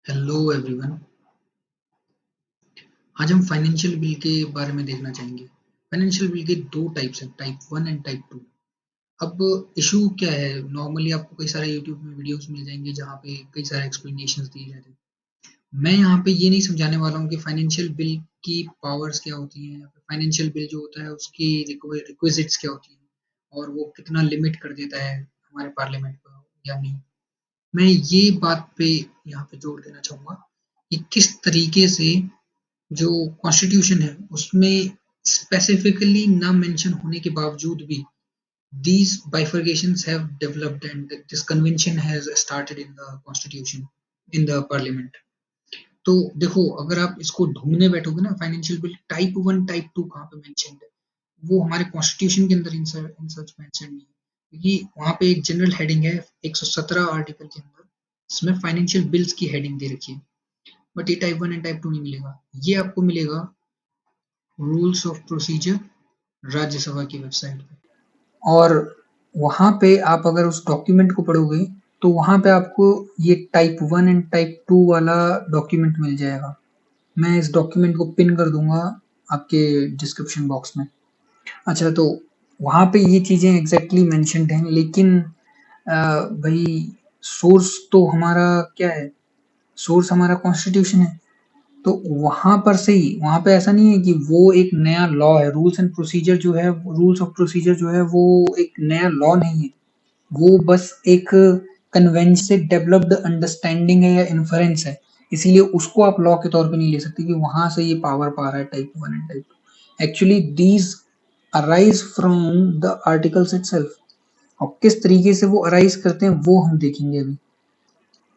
Hello everyone. आज हम financial bill के बारे में देखना चाहेंगे। फाइनेंशियल बिल के दो टाइप्स हैं, टाइप 1 एंड टाइप 2। अब इशू क्या है, नॉर्मली आपको कई सारे यूट्यूब में वीडियोस मिल जाएंगे जहाँ पे कई सारे एक्सप्लेनेशंस दिए जाते हैं। मैं यहाँ पे ये नहीं समझाने वाला हूँ कि फाइनेंशियल बिल की पावर्स क्या होती हैं या फिर फाइनेंशियल बिल जो होता है उसकी रिक्विजिट्स क्या होती हैं और वो कितना लिमिट कर देता है हमारे पार्लियामेंट को या नहीं। मैं ये बात पे यहाँ पे जोर देना चाहूंगा कि किस तरीके से जो कॉन्स्टिट्यूशन है उसमें स्पेसिफिकली ना मेंशन होने के बावजूद भी these bifurcations have developed and this convention has started in the constitution in the parliament। तो देखो, अगर आप इसको ढूंढने बैठोगे ना, फाइनेंशियल बिल टाइप 1 टाइप 2 कहाँ पे मेंशन्ड है, वो हमारे कॉन्स्टिट्यूशन के अंदर इन सच मेंशन नहीं है, क्योंकि वहां पे एक जनरल हेडिंग है 117 आर्टिकल के अंदर, इसमें फाइनेंशियल बिल्स की हेडिंग दे रखी है। बट ये टाइप 1 एंड टाइप 2 नहीं मिलेगा, ये आपको मिलेगा रूल्स ऑफ प्रोसीजर राज्यसभा की वेबसाइट पे। और वहां पे आप अगर उस डॉक्यूमेंट को पढ़ोगे तो वहां पे आपको ये टाइप 1 एंड टाइप 2 वाला डॉक्यूमेंट मिल जाएगा। मैं इस डॉक्यूमेंट को पिन कर दूंगा आपके डिस्क्रिप्शन बॉक्स में। अच्छा, तो वहां पे ये चीजें एग्जैक्टली मेंशन्ड हैं, लेकिन भाई सोर्स तो हमारा क्या है, सोर्स हमारा कॉन्स्टिट्यूशन है। तो वहां पर से ही, वहां पे ऐसा नहीं है कि वो एक नया लॉ है। रूल्स एंड प्रोसीजर जो है, रूल्स ऑफ प्रोसीजर जो है वो एक नया लॉ नहीं है, वो बस एक कन्वेंशन से डेवलप्ड अंडरस्टैंडिंग है या इन्फरेंस है। इसीलिए उसको आप लॉ के तौर पे नहीं ले सकते कि वहां से ये पावर पा रहा है type 1 and type 2। Actually these arise from the articles itself. और किस तरीके से वो अराइज करते हैं वो हम देखेंगे अभी।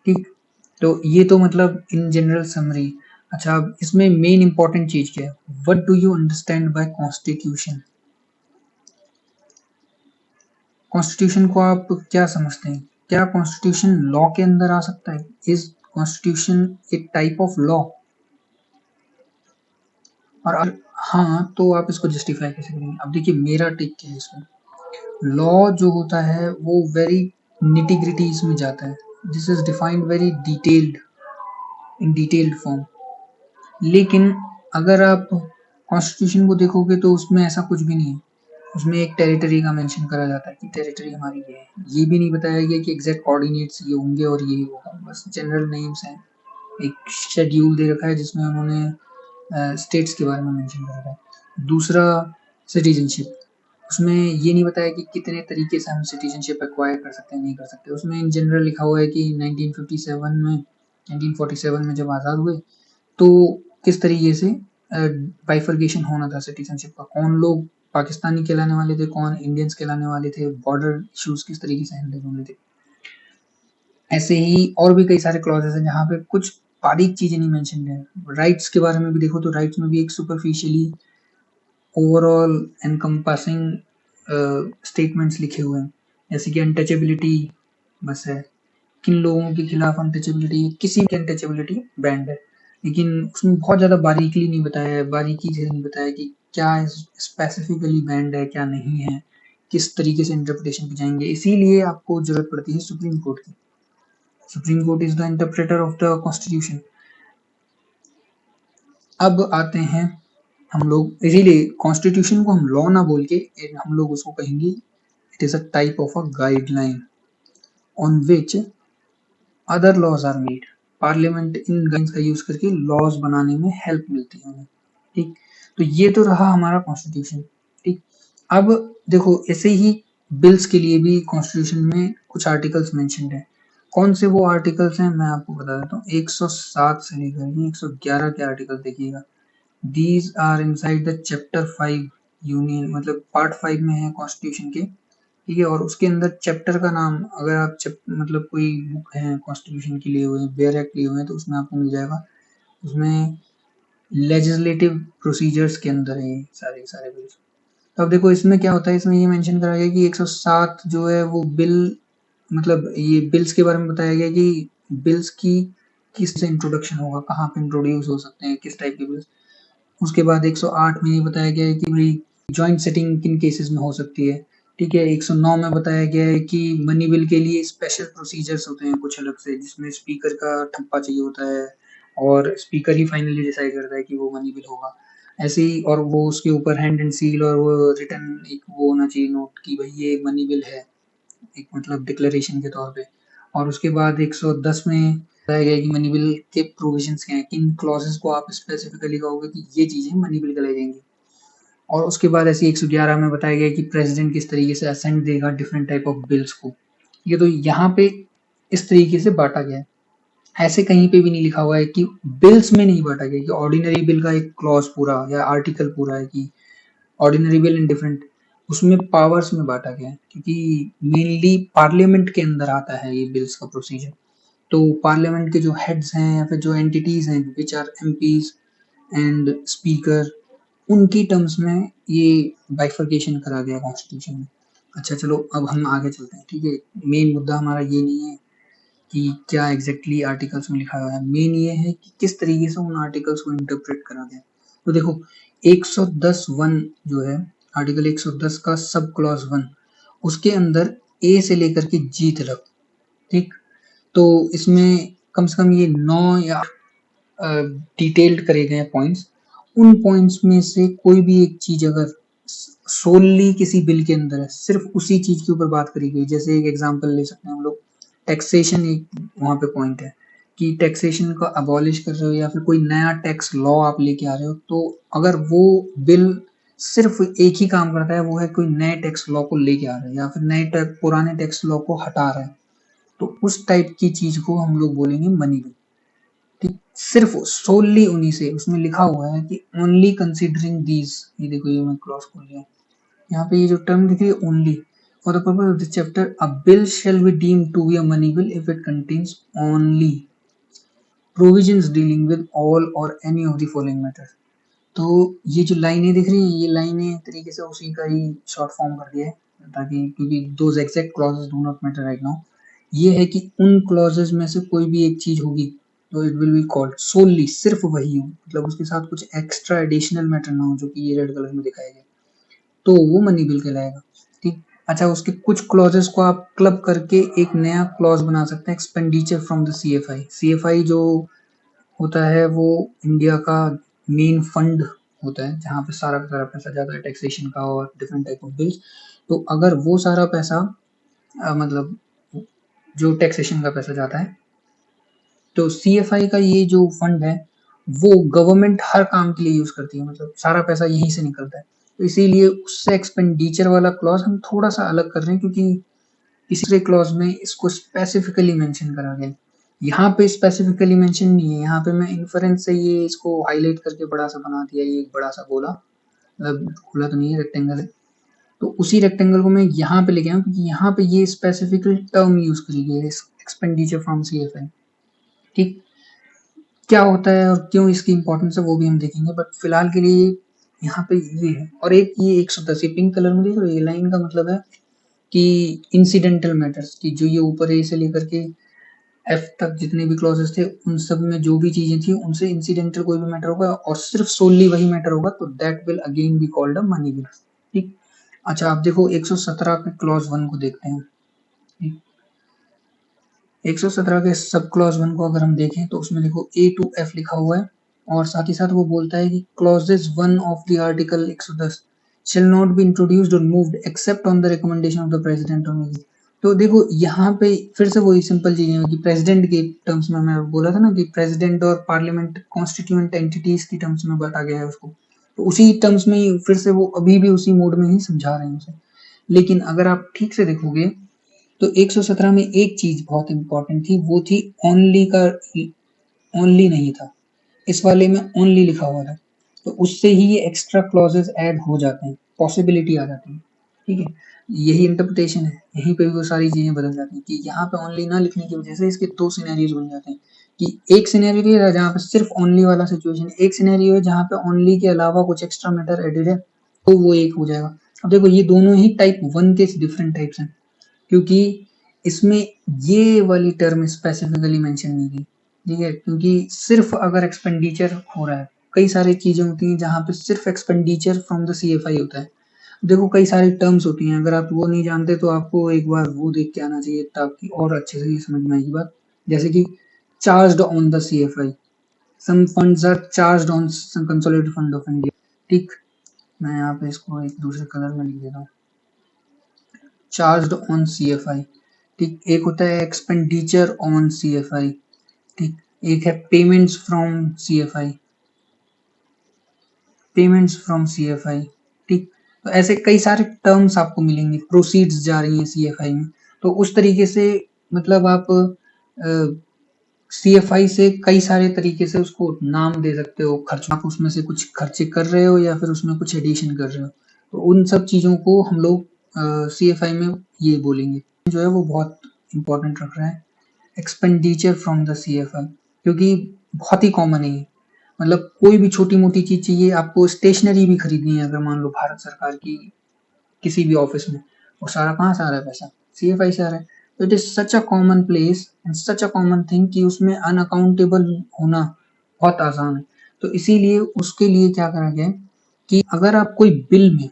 ठीक, तो ये तो मतलब इन जनरल समरी। अच्छा, अब इसमें मेन इंपॉर्टेंट चीज क्या है, what do you understand by constitution. Constitution को आप क्या समझते हैं, क्या कॉन्स्टिट्यूशन लॉ के अंदर आ सकता है, इज कॉन्स्टिट्यूशन एक टाइप ऑफ लॉ। और हाँ, तो आप इसको जस्टिफाई कैसे करेंगे। अब देखिए मेरा टेक क्या है इसमें। लॉ जो होता है वो वेरी निटी ग्रिटीज में जाता है, this is defined very detailed, in detailed form. लेकिन अगर आप कॉन्स्टिट्यूशन को देखोगे तो उसमें ऐसा कुछ भी नहीं है। उसमें एक टेरिटरी का मेंशन करा जाता है कि टेरिटरी हमारी ये है। ये भी नहीं बताया गया कि एग्जैक्ट कोऑर्डिनेट्स ये होंगे और ये होगा, बस जनरल नेम्स हैं। एक शेड्यूल दे रखा है जिसमें उन्होंने स्टेट्स के बारे में मेंशन कर रखा है। दूसरा, सिटीजनशिप, उसमें ये नहीं बताया कि कितने तरीके से हम सिटीजनशिप एक्वायर कर सकते हैं, नहीं कर सकते। उसमें इन जनरल लिखा हुआ है कि 1947 में जब आज़ाद हुए तो किस तरीके से बाइफर्केशन होना था सिटीजनशिप का, कौन लोग पाकिस्तानी कहलाने वाले थे, कौन इंडियंस कहलाने वाले थे, बॉर्डर इश्यूज किस तरीके से हैंडल होने थे। ऐसे ही और भी कई सारे क्लॉजेस हैं जहाँ पे कुछ बारीक चीजें नहीं मेंशन है। राइट्स के बारे में भी देखो तो राइट्स में भी एक सुपरफिशियली ओवरऑल एनकम्पासिंग स्टेटमेंट्स लिखे हुए हैं, जैसे कि अनटचेबिलिटी बस है, किन लोगों के खिलाफ अनटचेबिलिटी, किसी की अनटचेबिलिटी बैंड है। लेकिन उसमें बहुत ज़्यादा बारीकली नहीं बताया है, बारीकी से नहीं बताया कि क्या स्पेसिफिकली बैंड है क्या नहीं है, किस तरीके से इंटरप्रिटेशन की जाएंगे। इसीलिए आपको जरूरत पड़ती है सुप्रीम कोर्ट की। Supreme court is the interpreter of the constitution. अब आते हैं हम लोग, इसीलिए कॉन्स्टिट्यूशन को हम लॉ ना बोल के हम लोग उसको कहेंगे it is a type of a guideline on which other laws are made. Parliament इन गाइड्स का यूज करके लॉज बनाने में हेल्प मिलती है उन्हें। ठीक, तो ये तो रहा हमारा कॉन्स्टिट्यूशन। ठीक, अब देखो ऐसे ही बिल्स के लिए भी कॉन्स्टिट्यूशन में कुछ आर्टिकल्स मेंशन्ड हैं। कौन से वो आर्टिकल्स हैं मैं आपको बता देता हूँ। 107 से लेकर 111 के आर्टिकल देखिएगा। These are inside the chapter 5 union, मतलब पार्ट 5 में है कॉन्स्टिट्यूशन के। ठीक है, और उसके अंदर चैप्टर का नाम, अगर आप मतलब कोई बुक है कॉन्स्टिट्यूशन की लिए हुए हैं, बेयर एक्ट लिए हुए हैं, तो उसमें आपको मिल जाएगा। उसमें लेजिस्लेटिव प्रोसीजर्स के अंदर है ये सारे सारे बिल्स। तो अब देखो इसमें क्या होता है, इसमें ये मेंशन करा गया कि 107 जो है वो बिल, मतलब ये बिल्स के बारे में बताया गया कि बिल्स की किस से इंट्रोडक्शन होगा, कहाँ पे इंट्रोड्यूस हो सकते हैं, किस टाइप के बिल्स। उसके बाद 108 में ये बताया गया है कि भाई जॉइंट सिटिंग किन केसेस में हो सकती है। ठीक है। 109 में बताया गया है कि मनी बिल के लिए स्पेशल प्रोसीजर्स होते हैं कुछ अलग से, जिसमें स्पीकर का ठप्पा चाहिए होता है और स्पीकर ही फाइनली डिसाइड करता है कि वो मनी बिल होगा। ऐसे ही, और वो उसके ऊपर हैंड एंड सील और वो रिटन एक वो होना चाहिए नोट कि भाई ये मनी बिल है, एक मतलब डिक्लेरेशन के तौर पे। और उसके बाद 110 में बताया गया है कि मनी बिल के प्रोविजंस क्या हैं, किन क्लॉजेस को आप स्पेसिफिकली कहोगे कि ये चीजें मनी बिल कहलाई जाएंगी। और उसके बाद ऐसे 111 में बताया गया कि प्रेसिडेंट किस तरीके से असेंट देगा डिफरेंट टाइप ऑफ बिल्स को। ये तो यहाँ पे इस तरीके से बांटा गया है। ऐसे कहीं पे भी नहीं लिखा हुआ है कि बिल्स में नहीं बांटा गया कि ऑर्डिनरी बिल का एक क्लॉज पूरा या आर्टिकल पूरा है कि ऑर्डिनरी बिल इन डिफरेंट, उसमें पावर्स में बांटा गया है क्योंकि मेनली पार्लियामेंट के अंदर आता है ये बिल्स का प्रोसीजर। तो पार्लियामेंट के जो हेड्स हैं या फिर जो एंटिटीज हैं which are MPs and speaker, उनकी टर्म्स में ये बाइफर्केशन करा गया कॉन्स्टिट्यूशन में। अच्छा चलो अब हम आगे चलते हैं। ठीक है, मेन मुद्दा हमारा ये नहीं है कि क्या एग्जैक्टली आर्टिकल्स में लिखा हुआ है, मेन ये है कि किस तरीके से उन आर्टिकल्स को इंटरप्रेट करा गया। तो देखो 110(1) जो है, आर्टिकल 110 का सब क्लॉज 1, उसके अंदर ए से लेकर के जी तक, ठीक, तो इसमें कम से कम ये 9 या डिटेल्ड करे गए पॉइंट्स। उन पॉइंट्स में से कोई भी एक चीज अगर सोलली किसी बिल के अंदर है, सिर्फ उसी चीज के ऊपर बात करी गई, जैसे एक एग्जांपल ले सकते हैं हम लोग, टैक्सेशन एक वहां पे पॉइंट है कि टैक्सेशन को अबॉलिश कर रहे हो या फिर कोई नया टैक्स लॉ आप लेके आ रहे हो, तो अगर वो बिल सिर्फ एक ही काम करता है, वो है कोई नए टैक्स लॉ को लेके आ रहा है या फिर नए पुराने टैक्स लॉ को हटा रहा है, तो उस टाइप की चीज को हम लोग बोलेंगे मनी बिल। ठीक, सिर्फ सोलली उन्हीं से, उसमें लिखा हुआ है कि ओनली कंसीडरिंग दीज, ये देखो ये मैं क्लॉज खोल लिया, यहाँ पे ये जो टर्म दिख रही है only, for the purpose of this chapter a bill shall be deemed to be a money bill if it contains only provisions dealing with all or any of the following matters. तो ये जो लाइनें दिख रही हैं, ये लाइनें एक तरीके से उसी का ही शॉर्ट फॉर्म कर दिया है, ताकि क्योंकि those exact clauses do not matter right now. ये है कि उन क्लॉजेस में से कोई भी एक चीज होगी तो it will be called solely, सिर्फ वही हो, मतलब उसके साथ कुछ एक्स्ट्रा एडिशनल मैटर ना हो, जो कि ये रेड कलर में दिखाया गया, तो वो मनी बिल कहलाएगा। ठीक, अच्छा उसके कुछ क्लॉजेस को आप क्लब करके एक नया क्लॉज बना सकते हैं, expenditure from the CFI. CFI जो होता है वो इंडिया का मेन फंड होता है, जहाँ पे सारा का सारा पैसा जाता है टैक्सेशन का और डिफरेंट टाइप ऑफ बिल्स। तो अगर वो सारा पैसा मतलब जो टैक्सेशन का पैसा जाता है, तो सीएफआई का ये जो फंड है वो गवर्नमेंट हर काम के लिए यूज करती है, मतलब सारा पैसा यहीं से निकलता है। तो इसीलिए उससे एक्सपेंडिचर वाला क्लॉज हम थोड़ा सा अलग कर रहे हैं, क्योंकि तीसरे क्लॉज में इसको स्पेसिफिकली मेंशन करा गया है। यहाँ पे स्पेसिफिकली मेंशन नहीं है, यहाँ पे मैं इन्फरेंस से ये इसको हाईलाइट करके बड़ा सा बना दिया, ये एक बड़ा सा गोला, मतलब गोला तो नहीं है, रेक्टेंगल है। तो उसी रेक्टेंगल को मैं यहाँ पे लेके आया क्योंकि यहाँ पे ये स्पेसिफिकली टर्म यूज करी गई है, एक्सपेंडिचर फ्रॉम सीएफआई। ठीक, क्या होता है और क्यों इसकी इंपॉर्टेंस है वो भी हम देखेंगे, बट फिलहाल के लिए यहाँ पे ये है। और एक ये 110 पिंक कलर में देख रहे हो, ये लाइन का मतलब है कि इंसिडेंटल मैटर्स की, जो ये ऊपर ए से लेकर के एफ तक जितने भी क्लॉजेस थे उन सब में जो भी चीजें थी उनसे इंसिडेंटल कोई भी मैटर होगा और सिर्फ सोलली वही मैटर होगा, तो that will again be called a money bill. ठीक, अच्छा आप देखो 117 के क्लॉज 1 को देखते हैं। 117 के सब क्लॉज 1 को अगर हम देखें तो उसमें देखो ए टू एफ लिखा हुआ है, और साथ ही साथ वो बोलता है कि clauses 1 of the article 110 shall not be introduced or moved except on the recommendation of the president or maybe। तो देखो यहाँ पे फिर से वही सिंपल चीजें हैं कि प्रेसिडेंट के टर्म्स में मैं बोला था ना कि प्रेसिडेंट और पार्लियामेंट कॉन्स्टिट्यूएंट एंटिटीज की टर्म्स में बांटा गया है उसको, तो उसी टर्म्स में ही फिर से वो अभी भी उसी मोड में ही समझा रहे हैं उसे। लेकिन अगर आप ठीक से देखोगे तो 117 में एक चीज बहुत इंपॉर्टेंट थी, वो थी ओनली का, ओनली नहीं था, इस वाले में ओनली लिखा हुआ था, तो उससे ही ये एक्स्ट्रा क्लॉजेस ऐड हो जाते हैं, पॉसिबिलिटी आ जाती है। ठीक है, यही इंटरप्रिटेशन है, यहीं पे भी वो सारी चीजें बदल जाती हैं कि यहाँ पे ओनली ना लिखने की वजह से इसके दो सिनेरियोज बन जाते हैं, कि एक सिनेरियो ये था जहाँ पे सिर्फ ओनली वाला सिचुएशन, एक सिनेरियो है जहाँ पे ओनली के अलावा कुछ एक्स्ट्रा मैटर एडेड है, तो वो एक हो जाएगा। अब देखो ये दोनों ही टाइप 1 के डिफरेंट टाइप्स हैं, क्योंकि इसमें ये वाली टर्म स्पेसिफिकली मेंशन नहीं की, ठीक है, क्योंकि सिर्फ अगर एक्सपेंडिचर हो रहा है, कई सारी चीजें होती हैं जहाँ पे सिर्फ एक्सपेंडिचर फ्रॉम द सीएफआई होता है, देखो कई सारी टर्म्स होती हैं, अगर आप वो नहीं जानते तो आपको एक बार वो देख के आना चाहिए ताकि और अच्छे से ये समझ में आएगी बात। जैसे कि charged on the CFI, some funds are charged on consolidated fund of India. ठीक, मैं यहाँ पे इसको एक दूसरे कलर में लिख देता हूँ। चार्ज्ड ऑन सीएफआई, ठीक। एक होता है एक्सपेंडिचर ऑन सीएफआई, ठीक। एक है payments from CFI, payments from CFI, ठीक। तो ऐसे कई सारे टर्म्स आपको मिलेंगे, प्रोसीड्स जा रही हैं सीएफआई में, तो उस तरीके से मतलब आप सीएफआई से कई सारे तरीके से उसको नाम दे सकते हो, खर्च आप उसमें से कुछ खर्चे कर रहे हो या फिर उसमें कुछ एडिशन कर रहे हो, तो उन सब चीजों को हम लोग सीएफआई में ये बोलेंगे। जो है वो बहुत इंपॉर्टेंट रख रहा है, एक्सपेंडिचर फ्रॉम द सीएफआई, क्योंकि बहुत ही कॉमन है ये। मतलब कोई भी छोटी मोटी चीज चाहिए आपको, स्टेशनरी भी खरीदनी है अगर मान लो भारत सरकार की किसी भी ऑफिस में, वो सारा कहाँ से आ रहा है पैसा, सीएफआई से आ रहा है। तो it is such a common place and such a common thing कि उसमें अनअकाउंटेबल होना बहुत आसान है। तो इसीलिए उसके लिए क्या करा गया कि अगर आप कोई बिल में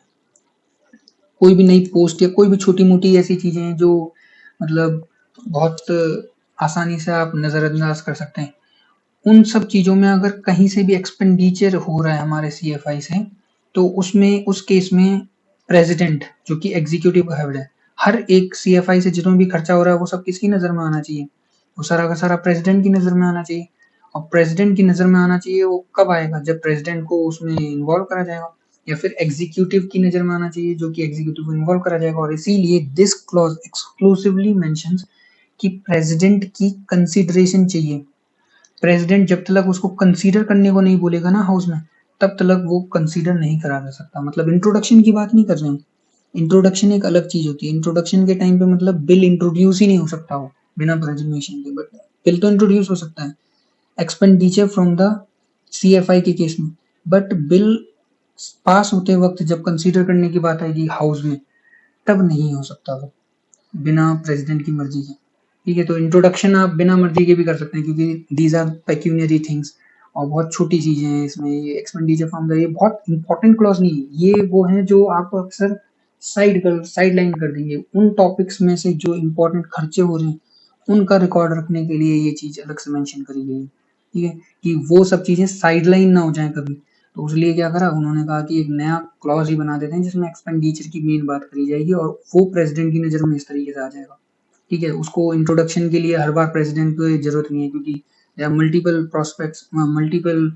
कोई भी नई पोस्ट या कोई भी छोटी मोटी ऐसी चीजें हैं जो मतलब बहुत आसानी से आप नजरअंदाज कर सकते हैं, उन सब चीजों में अगर कहीं से भी एक्सपेंडिचर हो रहा है हमारे सीएफआई से, तो उसमें उस केस में प्रेसिडेंट जो कि एग्जीक्यूटिव हेड है, हर एक सीएफआई से जितना भी खर्चा हो रहा है वो सब किसकी नजर में आना चाहिए, वो सारा का सारा प्रेसिडेंट की नजर में आना चाहिए। और प्रेसिडेंट की नजर में आना चाहिए वो कब आएगा, जब प्रेसिडेंट को उसमें इन्वॉल्व करा जाएगा, या फिर एग्जीक्यूटिव की नजर में आना चाहिए जो कि एग्जीक्यूटिव को इन्वॉल्व करा जाएगा। और इसीलिए दिस क्लॉज एक्सक्लूसिवली मेंशंस कि प्रेसिडेंट की कंसिडरेशन चाहिए। प्रेसिडेंट जब तक उसको कंसीडर करने को नहीं बोलेगा ना हाउस में, तब तक वो कंसीडर नहीं करा जा सकता। मतलब इंट्रोडक्शन की बात नहीं कर रहे हैं, इंट्रोडक्शन एक अलग चीज होती है। इंट्रोडक्शन के टाइम पे मतलब बिल इंट्रोड्यूस ही नहीं हो सकता हो बिना प्रेजेंटेशन के, बट बिल तो इंट्रोड्यूस हो सकता है एक्सपेंडिचर फ्रॉम द सीएफआई के केस में, बट बिल पास होते वक्त जब कंसीडर करने की बात आएगी हाउस में, तब नहीं हो सकता वो बिना प्रेसिडेंट की मर्जी के। ठीक है, तो इंट्रोडक्शन आप बिना मर्जी के भी कर सकते हैं क्योंकि दीज आर पेक्यूनियरी थिंग्स और बहुत छोटी चीजें हैं इसमें। ये एक्सपेंडिचर फ्रॉम द, ये बहुत इंपॉर्टेंट क्लॉज नहीं है, ये वो है जो आप अक्सर साइड लाइन कर देंगे। उन टॉपिक्स में से जो इंपॉर्टेंट खर्चे हो रहे हैं उनका रिकॉर्ड रखने के लिए ये चीज अलग से मेंशन करी गई है। ठीक है, कि वो सब चीजें साइड लाइन ना हो जाए कभी, तो उसलिए क्या करा उन्होंने, कहा कि एक नया क्लॉज ही बना देते हैं जिसमें एक्सपेंडिचर की मेन बात करी जाएगी और वो प्रेसिडेंट की नजर में इस तरीके से आ जाएगा। ठीक है, उसको इंट्रोडक्शन के लिए हर बार प्रेसिडेंट को जरूरत नहीं है क्योंकि there are multiple prospects, multiple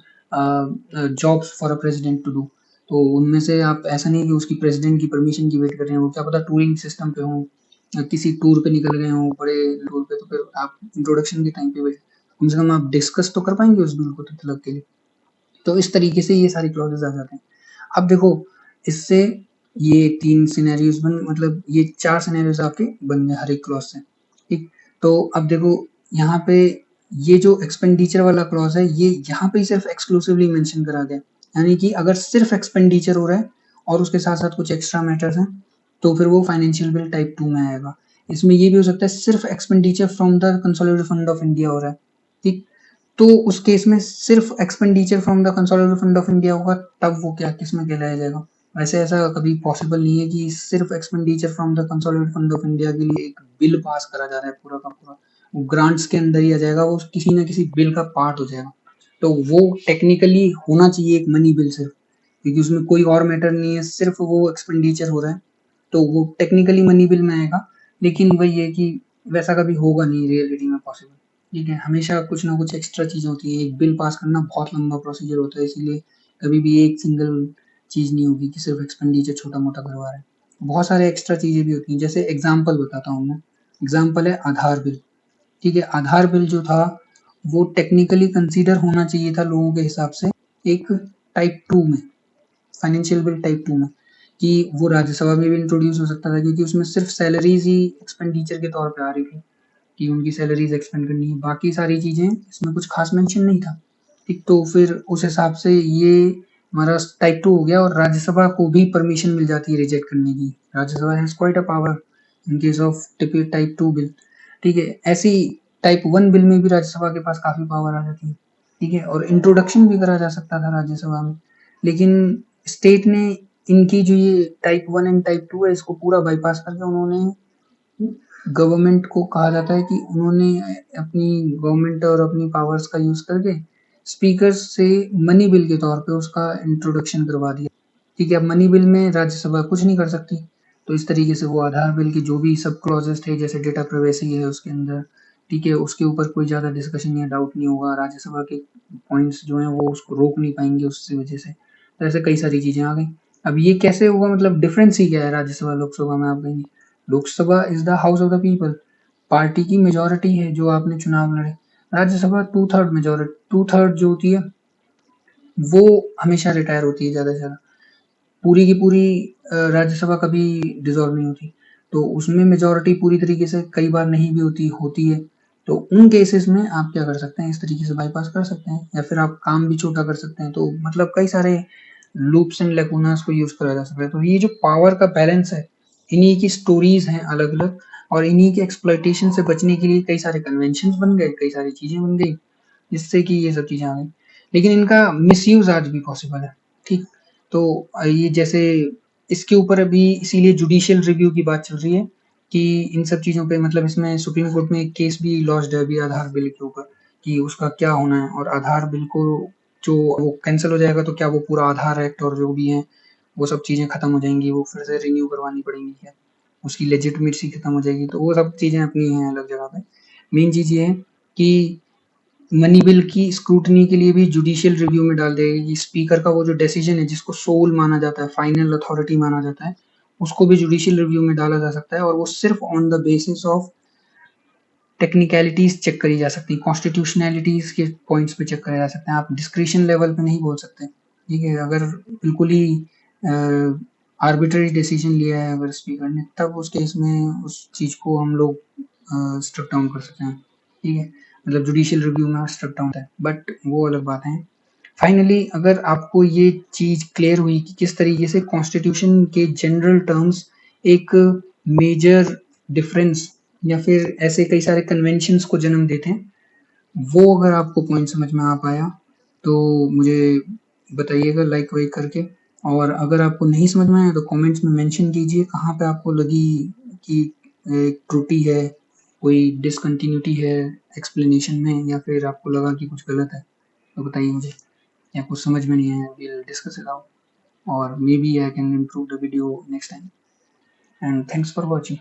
jobs for a president to do. तो उनमें से आप ऐसा नहीं कि उसकी प्रेसिडेंट की परमिशन की वेट कर रहे हैं, वो क्या पता टूरिंग सिस्टम पे हो, किसी टूर पे निकल गए हों बड़े टूर पे, तो फिर आप इंट्रोडक्शन के टाइम पे वेट, कम से कम आप डिस्कस तो कर पाएंगे उस बिल को तब तक के लिए। तो इस तरीके से ये सारी क्लॉजेस आ जाते हैं। अब देखो इससे ये 3 सिनेरियोज बन, मतलब ये 4 सिनेरियोज आपके बन गए हर एक क्लॉज से। ठीक, तो अब देखो यहाँ पे ये जो एक्सपेंडिचर वाला क्लॉज है ये यहाँ पे सिर्फ एक्सक्लूसिवली मेंशन करा गया, यानी कि अगर सिर्फ एक्सपेंडिचर हो रहा है और उसके साथ साथ कुछ एक्स्ट्रा मैटर्स हैं तो फिर वो फाइनेंशियल बिल टाइप 2 में आएगा। इसमें ये भी हो सकता है सिर्फ expenditure from the consolidated fund of India हो रहा है, ठीक, तो उस केस में सिर्फ expenditure from the consolidated fund of India होगा, तब वो क्या किस में कहलाया जाएगा। वैसे ऐसा कभी पॉसिबल नहीं है कि सिर्फ expenditure from the consolidated fund of India के लिए एक बिल पास करा जा रहा है पूरा का पूरा, वो ग्रांट्स के अंदर ही आ जाएगा, वो किसी ना किसी बिल का पार्ट हो जाएगा। तो वो टेक्निकली होना चाहिए एक मनी बिल सिर्फ, क्योंकि उसमें कोई और मैटर नहीं है, सिर्फ वो एक्सपेंडिचर हो रहा है, तो वो टेक्निकली मनी बिल में आएगा। लेकिन वही है कि वैसा कभी होगा नहीं रियलिटी में पॉसिबल। ठीक है, हमेशा कुछ ना कुछ एक्स्ट्रा चीज होती है, एक बिल पास करना बहुत लंबा प्रोसीजर होता है, इसीलिए कभी भी एक सिंगल चीज नहीं होगी कि सिर्फ एक्सपेंडिचर छोटा मोटा करवा रहे हैं, बहुत सारे एक्स्ट्रा चीजें भी होती हैं। जैसे एग्जाम्पल बताता हूँ मैं, एग्जाम्पल है आधार बिल। ठीक है, आधार बिल जो था वो टेक्निकली कंसीडर होना चाहिए था लोगों के हिसाब से एक टाइप 2 में, फाइनेंशियल बिल टाइप 2 में, कि वो राज्यसभा में भी इंट्रोड्यूस हो सकता था क्योंकि उसमें सिर्फ सैलरीज ही एक्सपेंडिचर के तौर पे आ रही थी कि उनकी सैलरीज एक्सपेंड करनी है, बाकी सारी चीजें इसमें कुछ खास मेंशन नहीं था। ठीक, तो फिर उस हिसाब से ये हमारा टाइप 2 हो गया और राज्यसभा को भी परमिशन मिल जाती है रिजेक्ट करने की। Rajya Sabha has quite a power in case of type 2 bill. ठीक है, ऐसी टाइप 1 बिल में भी राज्यसभा के पास काफी पावर आ जाती है। ठीक है, और इंट्रोडक्शन भी करा जा सकता था राज्यसभा में, लेकिन स्टेट ने इनकी जो ये टाइप 1 एंड टाइप 2 है, इसको पूरा बाईपास करके उन्होंने गवर्नमेंट को कहा जाता है कि उन्होंने अपनी गवर्नमेंट और अपनी पावर्स का यूज करके स्पीकर्स से मनी बिल के तौर पे उसका इंट्रोडक्शन करवा दिया। ठीक है, अब मनी बिल में राज्यसभा कुछ नहीं कर सकती, तो इस तरीके से वो आधार बिल की जो भी सब क्लॉजेस थे, जैसे डेटा प्राइवेसी है उसके अंदर, ठीक है, उसके ऊपर कोई ज़्यादा डिस्कशन या डाउट नहीं होगा, राज्यसभा के पॉइंट्स जो हैं वो उसको रोक नहीं पाएंगे उसकी वजह से। तो ऐसे कई सारी चीज़ें आ गई। अब ये कैसे होगा, मतलब डिफरेंस ही क्या है राज्यसभा लोकसभा में, आप कहेंगे Lok Sabha is the house of the people, party की मेजोरिटी है जो आपने चुनाव लड़े। राज्यसभा 2/3 मेजोरिटी, 2/3 जो होती है वो हमेशा रिटायर होती है ज़्यादा से ज़्यादा, पूरी की पूरी राज्यसभा कभी डिसॉल्व नहीं होती, तो उसमें मेजोरिटी पूरी तरीके से कई बार नहीं भी होती है। तो उन केसेस में आप क्या कर सकते हैं, इस तरीके से बाईपास कर सकते हैं, या फिर आप काम भी छोटा कर सकते हैं। तो मतलब कई सारे लूप्स एंड लेकुनास को यूज करा जा सकता है। तो ये जो पावर का बैलेंस है, इन्हीं की स्टोरीज हैं अलग अलग, और इन्हीं के एक्सप्लॉइटेशन से बचने के लिए कई सारे कन्वेंशन बन गए, कई सारी चीजें बन गई, जिससे कि ये सब चीजें आ गई। लेकिन इनका मिसयूज आज भी पॉसिबल है। ठीक, तो ये जैसे इसके ऊपर अभी इसीलिए जुडिशियल रिव्यू की बात चल रही है कि इन सब चीज़ों पे, मतलब इसमें सुप्रीम कोर्ट में एक केस भी लॉन्च्ड है अभी आधार बिल के ऊपर कि उसका क्या होना है, और आधार बिल को जो वो कैंसिल हो जाएगा तो क्या वो पूरा आधार एक्ट और जो भी है वो सब चीज़ें खत्म हो जाएंगी, वो फिर से रिन्यू करवानी पड़ेंगी क्या, उसकी लेजिटिमेसी खत्म हो जाएगी। तो वो सब चीज़ें अपनी हैं अलग जगह पे। मेन चीज़ ये है कि मनी बिल की स्क्रूटनी के लिए भी जुडिशियल रिव्यू में डाल देगा कि स्पीकर का वो जो डिसीजन है, जिसको सोल माना जाता है, फाइनल अथॉरिटी माना जाता है, उसको भी जुडिशियल रिव्यू में डाला जा सकता है, और वो सिर्फ on the basis of technicalities check करी जा सकती है, कॉन्स्टिट्यूशनैलिटीज के पॉइंट्स पे चेक करे जा सकते हैं। आप डिस्क्रिशन लेवल पे नहीं बोल सकते। ठीक है, अगर बिल्कुल ही आर्बिट्ररी डिसीजन लिया है अगर स्पीकर ने, तब उस केस में उस चीज को हम लोग स्ट्रक डाउन कर सकते हैं। ठीक है, मतलब जुडिशियल रिव्यू में स्ट्रक डाउन है, बट वो अलग बात है। फाइनली अगर आपको ये चीज क्लियर हुई कि किस तरीके से कॉन्स्टिट्यूशन के जनरल टर्म्स एक मेजर डिफरेंस या फिर ऐसे कई सारे कन्वेंशंस को जन्म देते हैं, वो अगर आपको पॉइंट समझ में आ पाया तो मुझे बताइएगा लाइक वाइक करके, और अगर आपको नहीं समझ में आया तो कमेंट्स में मेंशन कीजिए कहाँ पे आपको लगी कि त्रुटि है, कोई डिसकंटिन्यूटी है एक्सप्लेनेशन में, या फिर आपको लगा कि कुछ गलत है, तो बताइए मुझे, या कुछ समझ में नहीं आया, we'll discuss it out, or maybe I can improve the video next time. And thanks for watching.